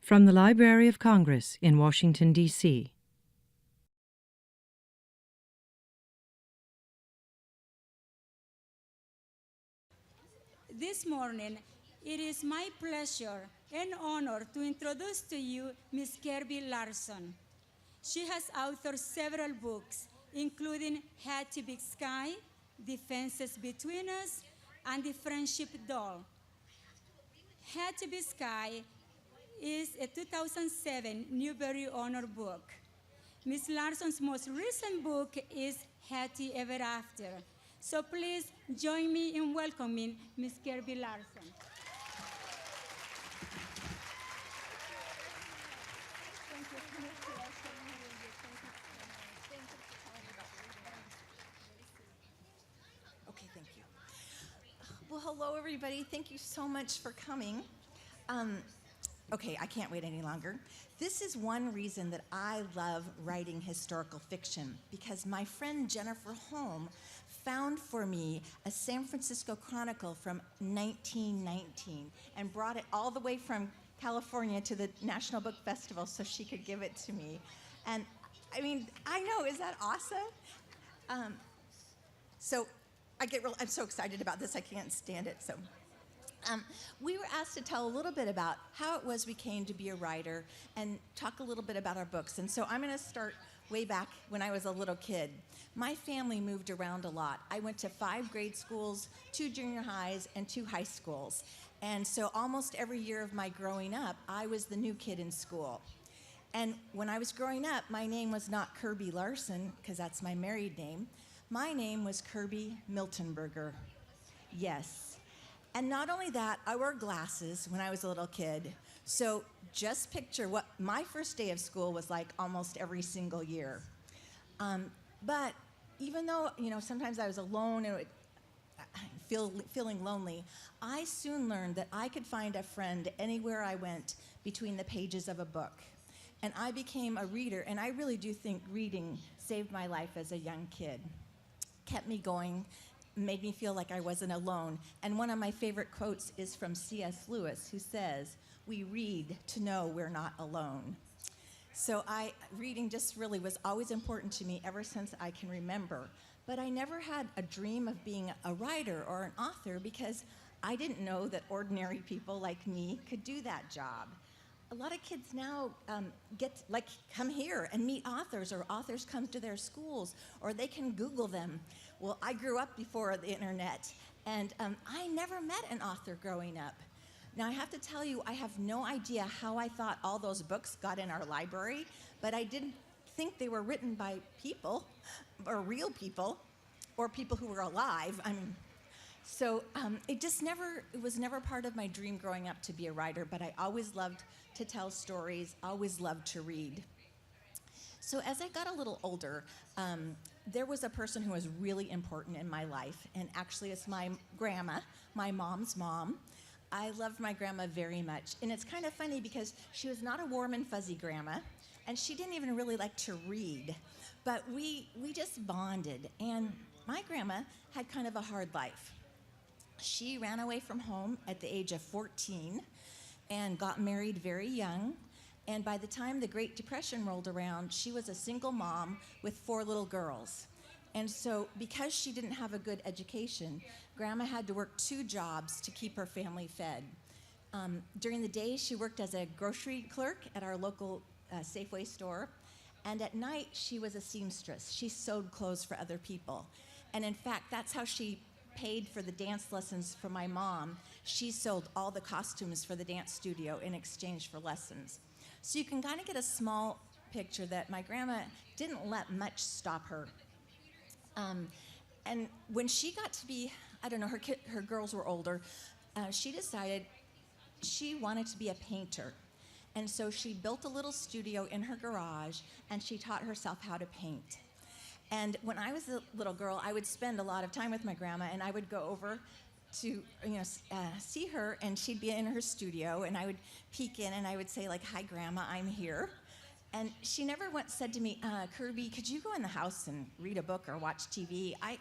From the Library of Congress in Washington, D.C. This morning, it is my pleasure and honor to introduce to you Ms. Kirby Larson. She has authored several books, including Hattie Big Sky, The Fences Between Us, and The Friendship Doll. Hattie Big Sky is a 2007 Newbery Honor Book. Ms. Larson's most recent book is Hattie Ever After. So please join me in welcoming Ms. Kirby Larson. Okay, thank you. Well, hello, everybody. Thank you so much for coming. Okay, I can't wait any longer. This is one reason that I love writing historical fiction, because my friend Jennifer Holm found for me a San Francisco Chronicle from 1919 and brought it all the way from California to the National Book Festival so she could give it to me. And I mean, I know, is that awesome? I'm so excited about this, I can't stand it. We were asked to tell a little bit about how it was we came to be a writer and talk a little bit about our books. And so I'm going to start way back when I was a little kid. My family moved around a lot. I went to 5 grade schools, 2 junior highs, and 2 high schools. And so almost every year of my growing up, I was the new kid in school. And when I was growing up, my name was not Kirby Larson, because that's my married name. My name was Kirby Miltonberger. Yes. And not only that, I wore glasses when I was a little kid. So just picture what my first day of school was like almost every single year. But even though, sometimes I was alone and feeling lonely, I soon learned that I could find a friend anywhere I went between the pages of a book. And I became a reader, and I really do think reading saved my life as a young kid. Kept me going, made me feel like I wasn't alone. And one of my favorite quotes is from C.S. Lewis, who says, "We read to know we're not alone." So reading just really was always important to me ever since I can remember. But I never had a dream of being a writer or an author because I didn't know that ordinary people like me could do that job. A lot of kids now come here and meet authors, or authors come to their schools, or they can Google them. Well, I grew up before the internet, and I never met an author growing up. Now, I have to tell you, I have no idea how I thought all those books got in our library, but I didn't think they were written by people, or real people, or people who were alive. It was never part of my dream growing up to be a writer, but I always loved to tell stories, always loved to read. So as I got a little older, there was a person who was really important in my life, and actually it's my grandma, my mom's mom. I loved my grandma very much, and it's kind of funny because she was not a warm and fuzzy grandma, and she didn't even really like to read, but we just bonded, and my grandma had kind of a hard life. She ran away from home at the age of 14 and got married very young. And by the time the Great Depression rolled around, she was a single mom with 4 little girls. And so because she didn't have a good education, Grandma had to work 2 jobs to keep her family fed. During the day, she worked as a grocery clerk at our local Safeway store. And at night, she was a seamstress. She sewed clothes for other people. And in fact, that's how she paid for the dance lessons for my mom. She sold all the costumes for the dance studio in exchange for lessons. So you can kind of get a small picture that my grandma didn't let much stop her. And when she got to be, her girls were older, she decided she wanted to be a painter. And so she built a little studio in her garage, and she taught herself how to paint. And when I was a little girl, I would spend a lot of time with my grandma, and I would go over to see her, and she'd be in her studio, and I would peek in, and I would say, like, "Hi, Grandma, I'm here." And she never once said to me, "Kirby, could you go in the house and read a book or watch TV? I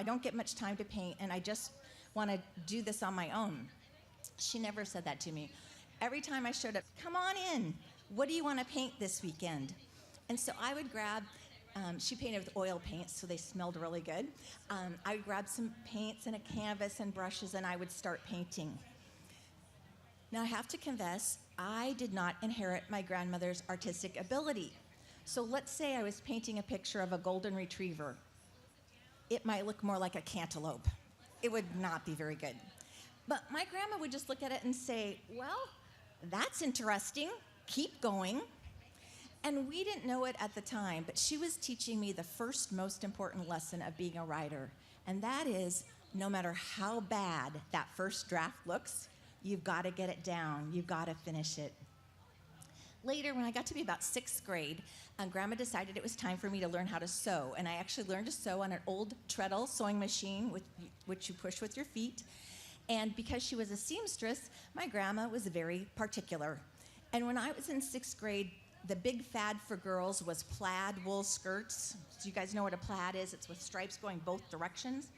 don't get much time to paint, and I just want to do this on my own." She never said that to me. every time I showed up, come on in. What do you want to paint this weekend? And so I would grab, she painted with oil paints, so they smelled really good. I would grab some paints and a canvas and brushes, and I would start painting. Now, I have to confess, I did not inherit my grandmother's artistic ability. So let's say I was painting a picture of a golden retriever. It might look more like a cantaloupe. It would not be very good. But my grandma would just look at it and say, well, that's interesting. Keep going. And we didn't know it at the time, but she was teaching me the first most important lesson of being a writer. And that is, no matter how bad that first draft looks, you've got to get it down. You've got to finish it. Later, when I got to be about 6th grade, Grandma decided it was time for me to learn how to sew. And I actually learned to sew on an old treadle sewing machine, which you push with your feet. And because she was a seamstress, my grandma was very particular. And when I was in 6th grade, the big fad for girls was plaid wool skirts. Do you guys know what a plaid is? It's with stripes going both directions.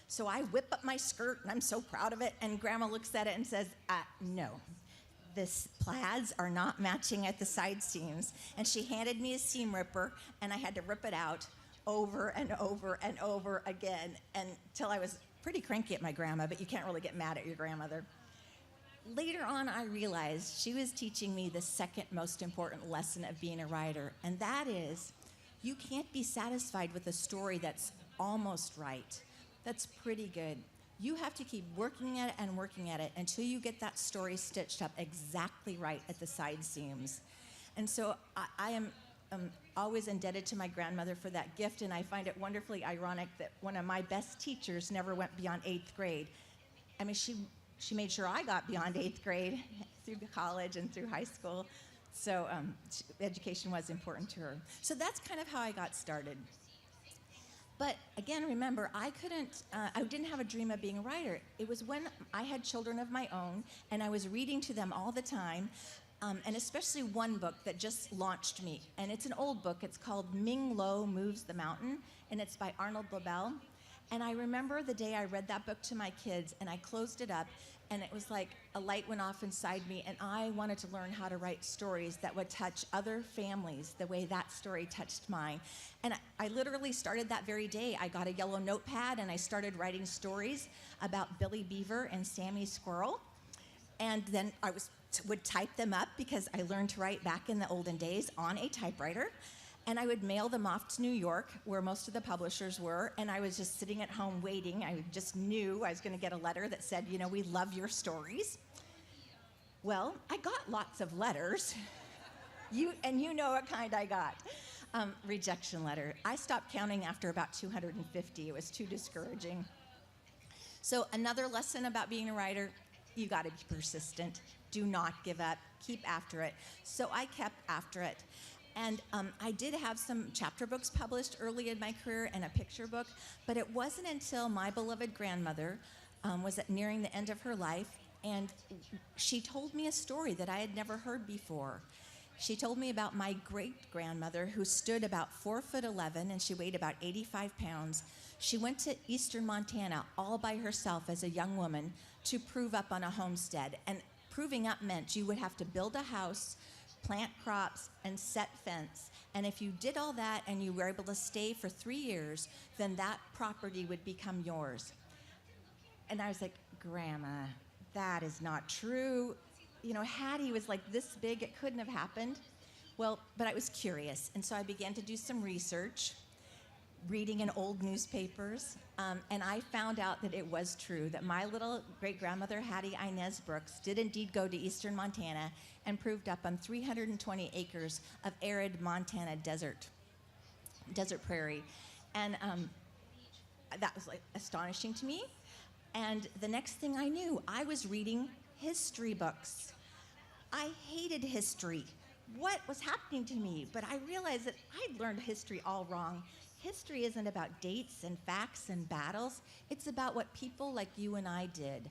So I whip up my skirt, and I'm so proud of it, and Grandma looks at it and says, no. This plaids are not matching at the side seams. And she handed me a seam ripper, and I had to rip it out over and over and over again until I was pretty cranky at my grandma, but you can't really get mad at your grandmother. Later on, I realized she was teaching me the second most important lesson of being a writer, and that is, you can't be satisfied with a story that's almost right. That's pretty good. You have to keep working at it until you get that story stitched up exactly right at the side seams. And so I am always indebted to my grandmother for that gift, and I find it wonderfully ironic that one of my best teachers never went beyond 8th grade. I mean, she made sure I got beyond 8th grade through college and through high school. So education was important to her. So that's kind of how I got started. But again, remember, I didn't have a dream of being a writer. It was when I had children of my own, and I was reading to them all the time, and especially one book that just launched me. And it's an old book. It's called Ming Lo Moves the Mountain, and it's by Arnold Lobel. And I remember the day I read that book to my kids, and I closed it up, and it was like a light went off inside me, and I wanted to learn how to write stories that would touch other families the way that story touched mine. And I literally started that very day. I got a yellow notepad, and I started writing stories about Billy Beaver and Sammy Squirrel. And then I would type them up because I learned to write back in the olden days on a typewriter. And I would mail them off to New York, where most of the publishers were, and I was just sitting at home waiting. I just knew I was going to get a letter that said, you know, we love your stories. Well, I got lots of letters. You know what kind I got. Rejection letter. I stopped counting after about 250. It was too discouraging. So another lesson about being a writer, you got to be persistent. Do not give up. Keep after it. So I kept after it. And I did have some chapter books published early in my career and a picture book, but it wasn't until my beloved grandmother was nearing the end of her life, and she told me a story that I had never heard before. She told me about my great-grandmother, who stood about 4'11", and she weighed about 85 pounds. She went to eastern Montana all by herself as a young woman to prove up on a homestead. And proving up meant you would have to build a house, plant crops, and set fence. And if you did all that and you were able to stay for 3 years, then that property would become yours. And I was like, Grandma, that is not true. You know, Hattie was like this big, it couldn't have happened. Well, but I was curious, and so I began to do some research, reading in old newspapers, and I found out that it was true, that my little great-grandmother, Hattie Inez Brooks, did indeed go to eastern Montana and proved up on 320 acres of arid Montana desert prairie. And that was like astonishing to me. And the next thing I knew, I was reading history books. I hated history. What was happening to me? But I realized that I'd learned history all wrong. History isn't about dates and facts and battles. It's about what people like you and I did.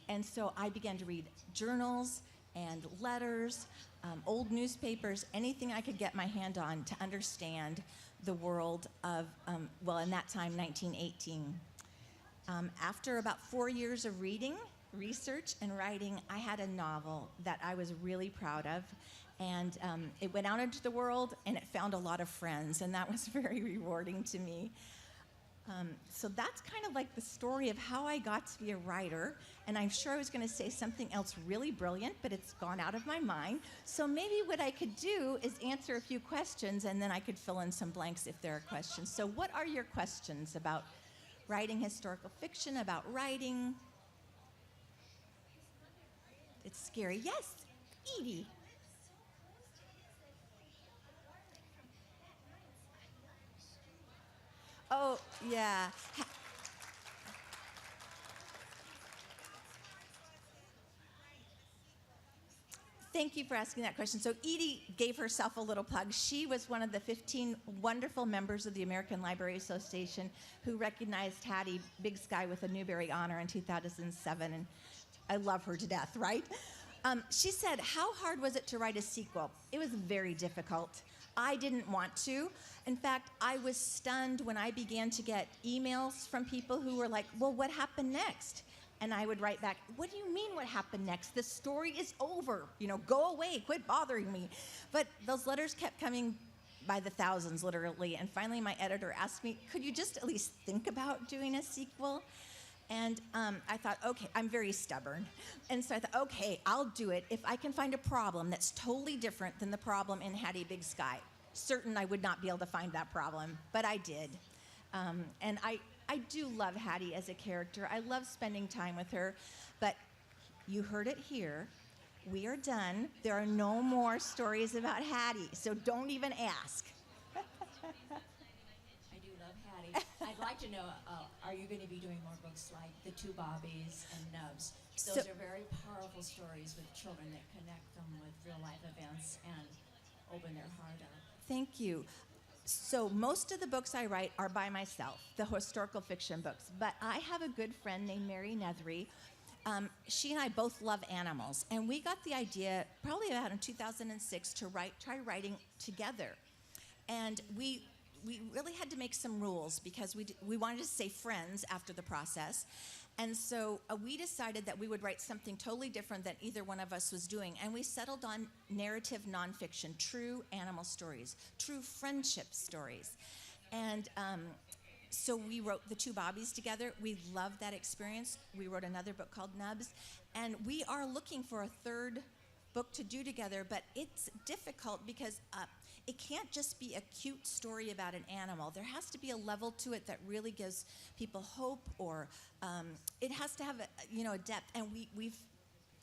And so I began to read journals and letters, old newspapers, anything I could get my hand on to understand the world of, well, in that time, 1918. After about 4 years of reading research and writing, I had a novel that I was really proud of. And it went out into the world, and it found a lot of friends, and that was very rewarding to me. So that's kind of like the story of how I got to be a writer. And I'm sure I was going to say something else really brilliant, but it's gone out of my mind. So maybe what I could do is answer a few questions, and then I could fill in some blanks if there are questions. So what are your questions about writing historical fiction, about writing? It's scary. Yes, Edie. Oh, yeah. Thank you for asking that question. So Edie gave herself a little plug. She was one of the 15 wonderful members of the American Library Association who recognized Hattie Big Sky with a Newbery Honor in 2007, and I love her to death, right? She said, how hard was it to write a sequel? It was very difficult. I didn't want to. In fact, I was stunned when I began to get emails from people who were like, well, what happened next? And I would write back, what do you mean what happened next? The story is over. Go away, quit bothering me. But those letters kept coming by the thousands, literally. And finally, my editor asked me, could you just at least think about doing a sequel? And I thought, okay, I'm very stubborn. And so I thought, okay, I'll do it if I can find a problem that's totally different than the problem in Hattie Big Sky. Certain I would not be able to find that problem, but I did. And I do love Hattie as a character. I love spending time with her. But you heard it here. We are done. There are no more stories about Hattie, so don't even ask. I'd like to know, are you going to be doing more books like The Two Bobbies and Nubs? Those So- are very powerful stories with children that connect them with real-life events and open their heart up. Thank you. So most of the books I write are by myself, the historical fiction books. But I have a good friend named Mary Nethery. She and I both love animals. And we got the idea probably about in 2006 to try writing together. And we really had to make some rules because we wanted to say friends after the process. And so we decided that we would write something totally different than either one of us was doing. And we settled on narrative nonfiction, true animal stories, true friendship stories. And so we wrote The Two Bobbies together. We loved that experience. We wrote another book called Nubs. And we are looking for a third book to do together, but it's difficult because it can't just be a cute story about an animal. There has to be a level to it that really gives people hope, or it has to have a depth. And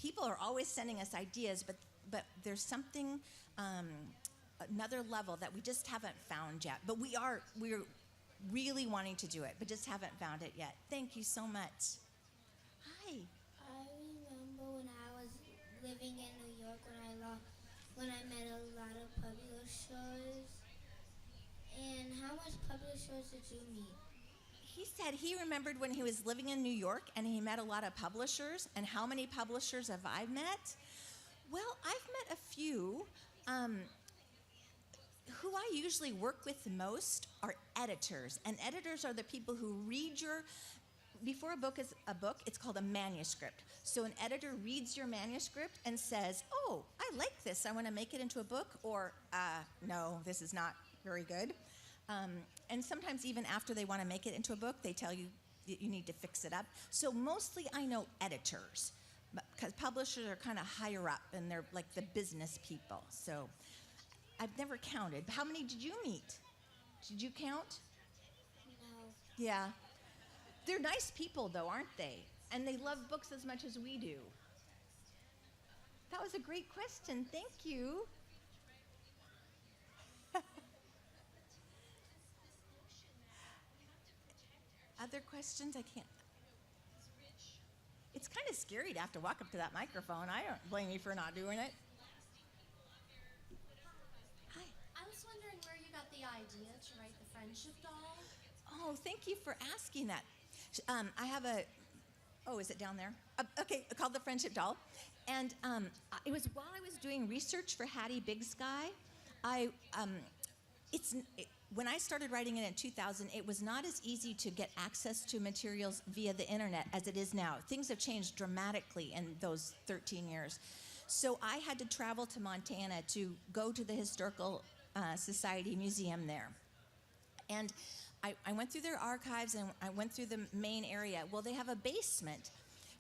people are always sending us ideas, but there's something, another level that we just haven't found yet. But we're really wanting to do it, but just haven't found it yet. Thank you so much. Hi. I remember when I was living in New York when I met a lot of publishers. And how much publishers did you meet? He said he remembered when he was living in New York and he met a lot of publishers. And how many publishers have I met? Well, I've met a few. Who I usually work with the most are editors. And editors are the people who read before a book is a book, it's called a manuscript. So an editor reads your manuscript and says, oh, I like this, I want to make it into a book, or no, this is not very good. And sometimes even after they want to make it into a book, they tell you that you need to fix it up. So mostly I know editors, because publishers are kind of higher up and they're like the business people. So I've never counted. How many did you meet? Did you count? No. Yeah. They're nice people, though, aren't they? And they love books as much as we do. That was a great question. Thank you. Other questions? I can't. It's kind of scary to have to walk up to that microphone. I don't blame you for not doing it. Hi. I was wondering where you got the idea to write the friendship doll. Oh, thank you for asking that. I have is it down there? Okay, called The Friendship Doll. And it was while I was doing research for Hattie Big Sky. when I started writing it in 2000, it was not as easy to get access to materials via the internet as it is now. Things have changed dramatically in those 13 years. So I had to travel to Montana to go to the Historical Society Museum there. And I went through their archives and I went through the main area. Well, they have a basement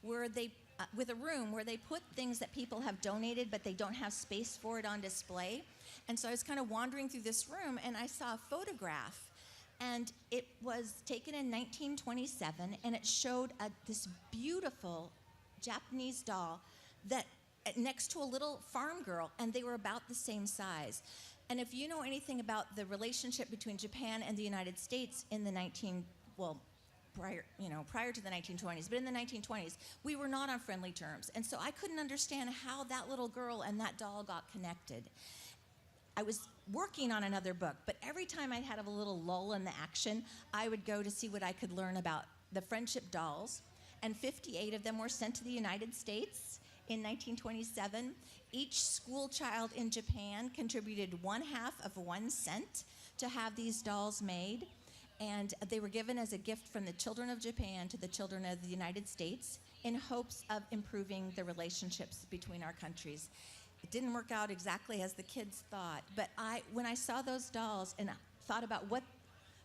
where they, with a room where they put things that people have donated, but they don't have space for it on display. And so I was kind of wandering through this room and I saw a photograph, and it was taken in 1927, and it showed this beautiful Japanese doll that next to a little farm girl, and they were about the same size. And if you know anything about the relationship between Japan and the United States in the prior to the 1920s, but in the 1920s, we were not on friendly terms. And so I couldn't understand how that little girl and that doll got connected. I was working on another book, but every time I had a little lull in the action, I would go to see what I could learn about the friendship dolls, and 58 of them were sent to the United States in 1927. Each school child in Japan contributed 1/2 cent to have these dolls made, and they were given as a gift from the children of Japan to the children of the United States in hopes of improving the relationships between our countries. It didn't work out exactly as the kids thought, but when I saw those dolls and thought about what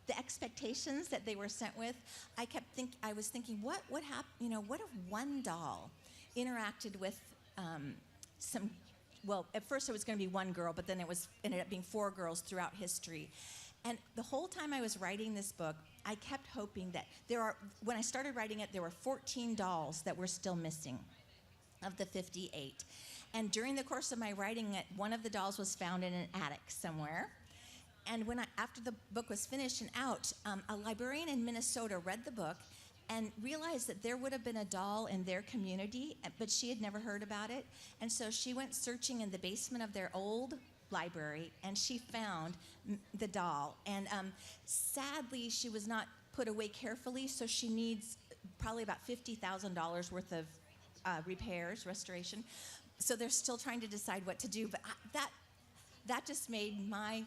the expectations that they were sent with, I was thinking, what if one doll interacted with at first it was going to be one girl, but then ended up being 4 girls throughout history. And the whole time I was writing this book, I kept hoping that when I started writing it, there were 14 dolls that were still missing of the 58. And during the course of my writing it, one of the dolls was found in an attic somewhere. And after the book was finished and out, a librarian in Minnesota read the book and realized that there would have been a doll in their community, but she had never heard about it. And so she went searching in the basement of their old library, and she found the doll. And sadly, she was not put away carefully, so she needs probably about $50,000 worth of repairs, restoration. So they're still trying to decide what to do. But that just made my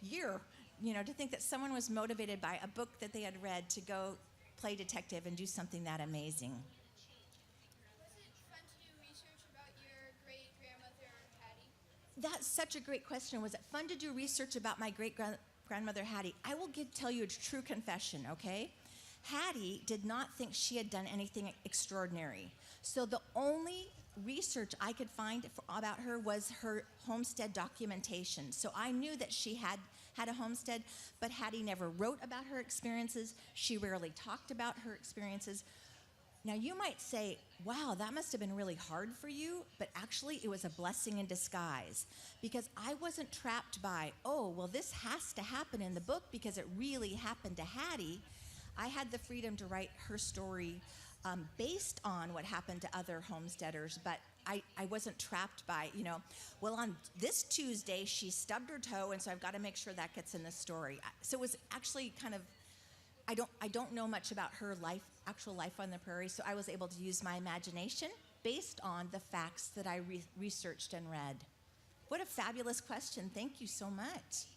year, to think that someone was motivated by a book that they had read to go play detective and do something that amazing. Was it fun to do research about your great-grandmother, Hattie? That's such a great question. Was it fun to do research about my great-grandmother, Hattie? I will tell you a true confession, okay? Hattie did not think she had done anything extraordinary. So the only research I could find about her was her homestead documentation. So I knew that she had a homestead, but Hattie never wrote about her experiences. She rarely talked about her experiences. Now you might say, wow, that must have been really hard for you, but actually it was a blessing in disguise, because I wasn't trapped by, this has to happen in the book because it really happened to Hattie. I had the freedom to write her story based on what happened to other homesteaders, but I wasn't trapped by, on this Tuesday she stubbed her toe, and so I've got to make sure that gets in the story. So it was actually kind of, I don't know much about her actual life on the prairie, so I was able to use my imagination based on the facts that I researched and read. What a fabulous question. Thank you so much.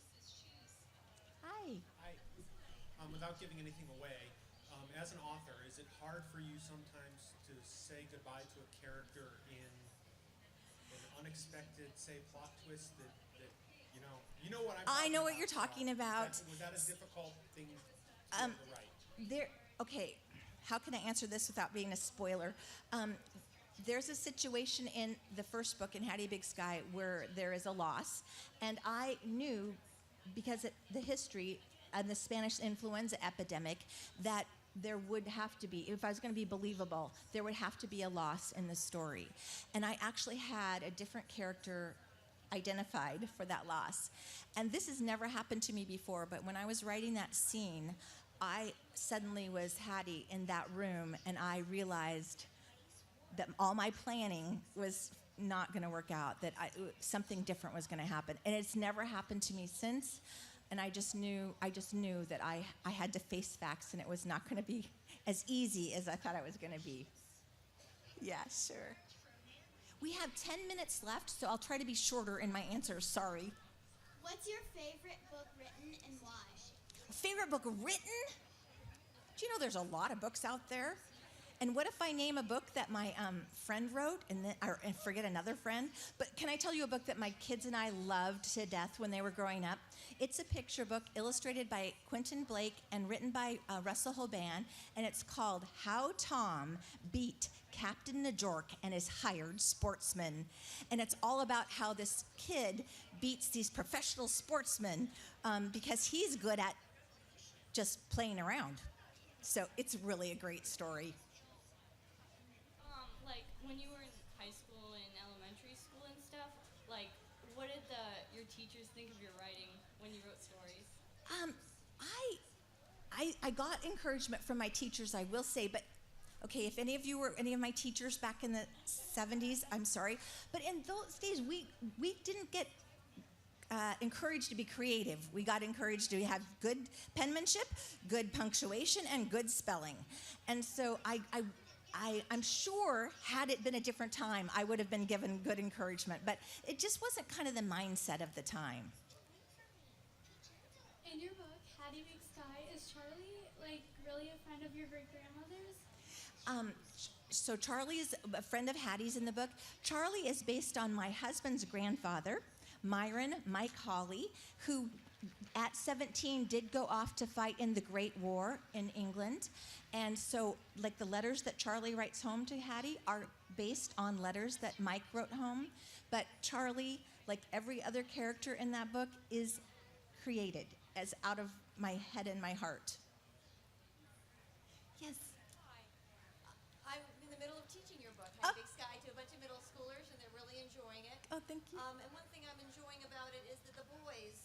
Hi. Without giving anything away, as an author, is it hard for you sometimes to say goodbye to a character in an unexpected, say, plot twist that you know what I'm talking about? I know what you're talking about. Was that a difficult thing to write? Okay, how can I answer this without being a spoiler? There's a situation in the first book, in Hattie Big Sky, where there is a loss, and I knew, because of the history and the Spanish influenza epidemic, that there would have to be, if I was going to be believable, there would have to be a loss in the story. And I actually had a different character identified for that loss. And this has never happened to me before, but when I was writing that scene, I suddenly was Hattie in that room, and I realized that all my planning was not going to work out, that something different was going to happen. And it's never happened to me since. And I just knew that I had to face facts, and it was not going to be as easy as I thought it was going to be. Yeah, sure. We have 10 minutes left, so I'll try to be shorter in my answers. Sorry. What's your favorite book written and why? Favorite book written? Do you know there's a lot of books out there? And what if I name a book that my friend wrote and forget another friend? But can I tell you a book that my kids and I loved to death when they were growing up? It's a picture book illustrated by Quentin Blake and written by Russell Hoban, and it's called How Tom Beat Captain Najork and His Hired Sportsman. And it's all about how this kid beats these professional sportsmen because he's good at just playing around. So it's really a great story. Like when you were in high school and elementary school and stuff, like what did your teachers think of your writing when you wrote stories? I got encouragement from my teachers, I will say, but okay, if any of you were any of my teachers back in the 70s, I'm sorry, but in those days we didn't get encouraged to be creative. We got encouraged to have good penmanship, good punctuation, and good spelling. And so I'm sure had it been a different time, I would have been given good encouragement, but it just wasn't kind of the mindset of the time. In your book, Hattie Big Sky, is Charlie like really a friend of your great-grandmother's? So Charlie is a friend of Hattie's in the book. Charlie is based on my husband's grandfather, Myron Mike Hawley, who at 17 did go off to fight in the Great War in England. And so, like, the letters that Charlie writes home to Hattie are based on letters that Mike wrote home. But Charlie, like every other character in that book, is created as out of my head and my heart. Yes? I'm in the middle of teaching your book, Hattie Big Sky, to a bunch of middle schoolers, and they're really enjoying it. Oh, thank you. And one thing I'm enjoying about it is that the boys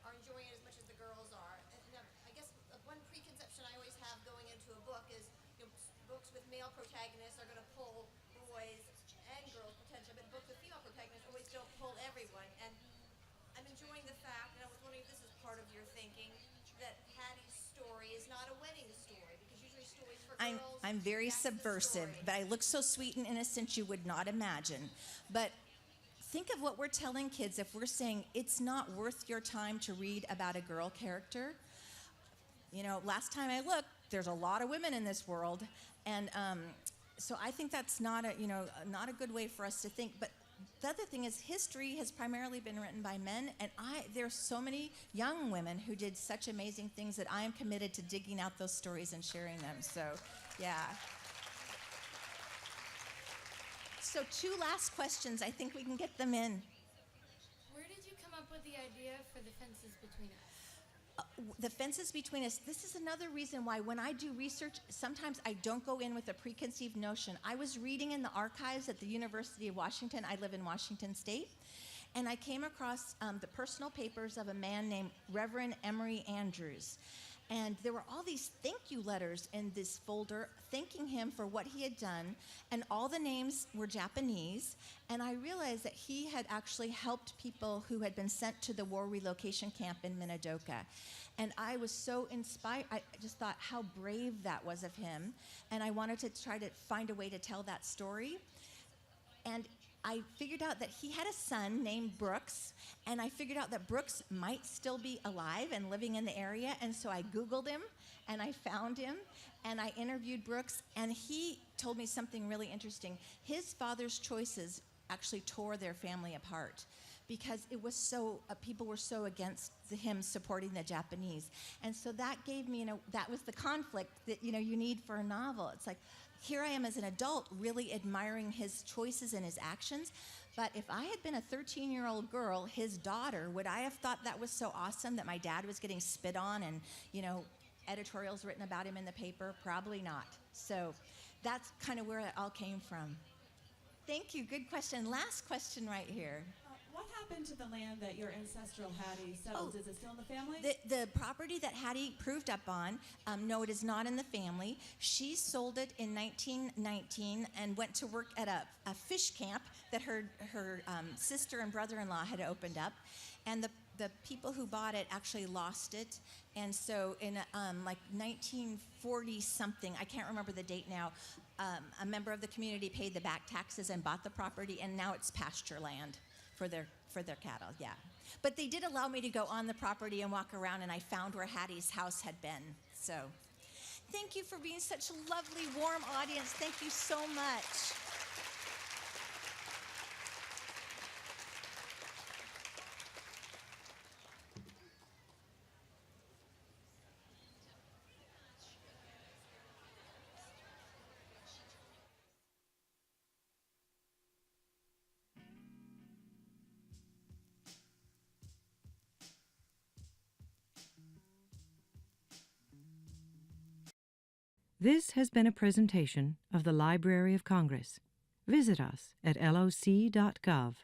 are enjoying it as much as the girls are. And I guess one preconception I always have going into a book is, books with male protagonists are going to pull boys and girls potentially, but books with female protagonists always don't pull everyone. And I'm enjoying the fact, and I was wondering if this is part of your thinking, that Hattie's story is not a wedding story, because usually stories for girls. I'm very that's the subversive, story. but I look so sweet and innocent you would not imagine. But think of what we're telling kids if we're saying it's not worth your time to read about a girl character. You know, last time I looked, there's a lot of women in this world, and so I think that's not a good way for us to think. But the other thing is, history has primarily been written by men, and there's so many young women who did such amazing things that I am committed to digging out those stories and sharing them. So, yeah. So 2 last questions. I think we can get them in. Where did you come up with the idea for the fences between us? The fences between us, this is another reason why when I do research, sometimes I don't go in with a preconceived notion. I was reading in the archives at the University of Washington. I live in Washington State. And I came across the personal papers of a man named Reverend Emory Andrews. And there were all these thank you letters in this folder thanking him for what he had done, and all the names were Japanese. And I realized that he had actually helped people who had been sent to the war relocation camp in Minidoka. And I was so inspired. I just thought how brave that was of him. And I wanted to try to find a way to tell that story. And I figured out that he had a son named Brooks, and I figured out that Brooks might still be alive and living in the area, and so I Googled him, and I found him, and I interviewed Brooks, and he told me something really interesting. His father's choices actually tore their family apart because it was so, people were so against him supporting the Japanese. And so that gave me, that was the conflict that, you need for a novel. It's like, here I am as an adult really admiring his choices and his actions, but if I had been a 13-year-old girl, his daughter, would I have thought that was so awesome that my dad was getting spit on and, editorials written about him in the paper? Probably not. So that's kind of where it all came from. Thank you. Good question. Last question right here. What happened to the land that your ancestral Hattie settled? Is it still in the family? The property that Hattie proved up on, no, it is not in the family. She sold it in 1919 and went to work at a fish camp that her sister and brother-in-law had opened up. And the people who bought it actually lost it. And so in like 1940-something, I can't remember the date now, a member of the community paid the back taxes and bought the property, and now it's pasture land for their cattle, yeah. But they did allow me to go on the property and walk around, and I found where Hattie's house had been. So thank you for being such a lovely, warm audience. Thank you so much. This has been a presentation of the Library of Congress. Visit us at loc.gov.